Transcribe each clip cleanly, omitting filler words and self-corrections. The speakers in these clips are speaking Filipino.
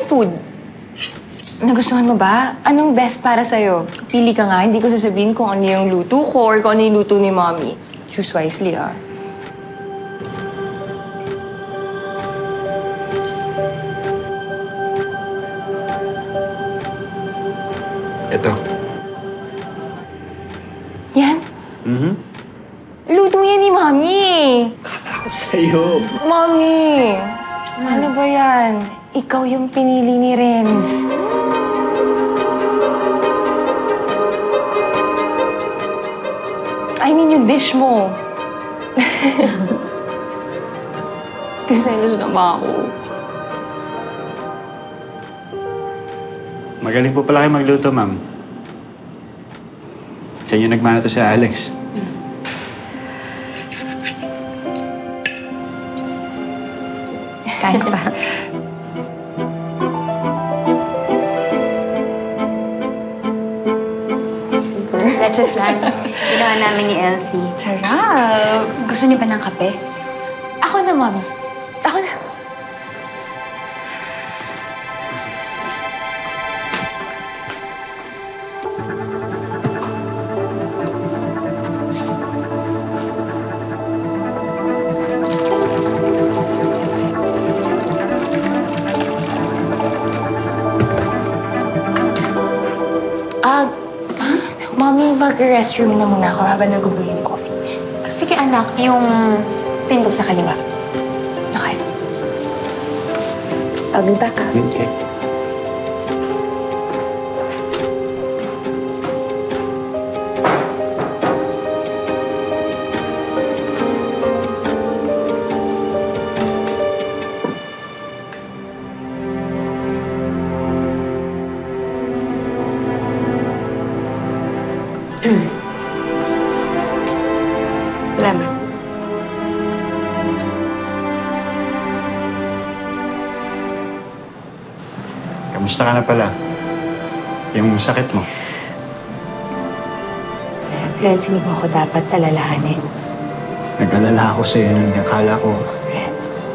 food. Nagustuhan mo ba? Anong best para sa'yo? Pili ka nga, hindi ko sasabihin kung ano yung luto ko or kung ano yung luto ni Mommy. Choose wisely, ah. Ito. Yan? Luto yan ni Mommy. Ako sa'yo. Mommy, ano ba yan? Ikaw yung pinili ni Renz. I mean, yung dish mo. Kaselos na ba ako? Magaling po pala kayo magluto, ma'am. Sa inyo nagmana to si Alex. Kain ka pa. Super. Leche flan. Ginawa namin ni Elsie. Sarap. Gusto niyo ba ng kape? Ako na, Mommy. Ako na. Mommy, mag-restroom na muna ako habang nag-brew yung coffee. Sige anak, yung pinto sa kaliwa. Okay. I'll be back, ah. Okay. Salamat. Kamusta ka na pala? Yung sakit mo. Renz, hindi mo ako dapat alalahanin. Nag-alala ako sa'yo nung akala ko. Renz,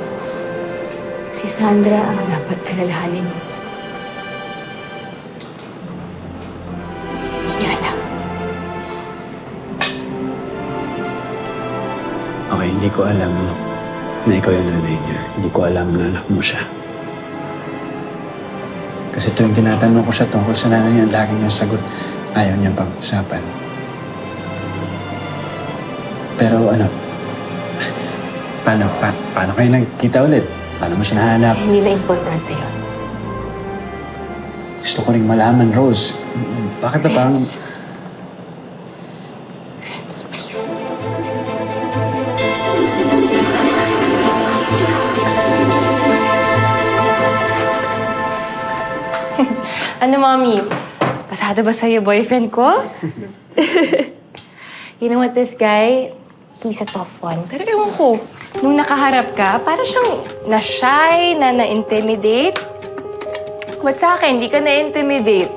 si Sandra ang dapat alalahanin mo. Hindi niya alam. Okay, hindi ko alam na ikaw yung nanay niya. Hindi ko alam na anak mo siya. Kasi tuwing tinatanong ko siya tungkol sa nanay niya, lagi niyang sagot, ayaw niyang pag-usapan. Pero ano, paano kayo nagkita ulit? Paano mo siya nahanap? Hindi na importante yun. Gusto ko ring malaman, Rose. Bakit na parang... Renz. Renz, please. Ano, Mommy? Pasado ba sa'yo boyfriend ko? You know what, this guy, he's a tough one. Pero ewan ko, nung nakaharap ka, para siyang na-shy, na-intimidate. Ba't sa akin, hindi ka na-intimidate?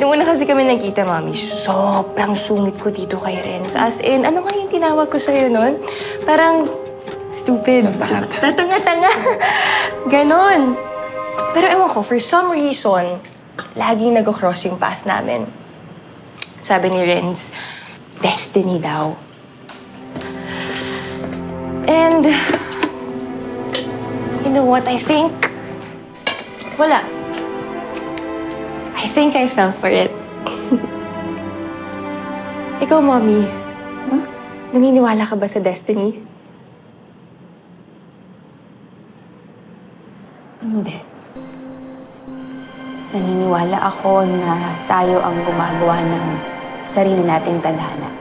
Nung una kasi kami nagkita, Mommy, sobrang sungit ko dito kay Renz. As in, ano nga yung tinawag ko sa'yo nun? Parang stupid. Tatanga-tanga. Ganon. Pero ewan ko, for some reason, laging nag-cross yung path namin. Sabi ni Renz, destiny daw. And, you know what, I think, wala. I think I fell for it. Ikaw, Mommy, naniniwala ka ba sa destiny? Hindi. Naniniwala ako na tayo ang gumagawa ng sarili nating tadhana.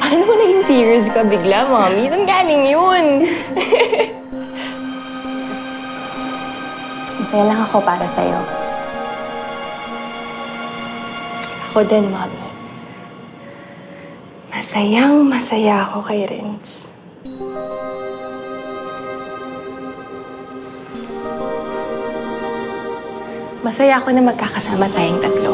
Paano naman naging serious ka bigla, Mommy? Saan galing yun? Masaya lang ako para sa'yo. Ako din, Mommy. Masayang-masaya ako kay Renz. Masaya ako na magkakasama tayong tatlo.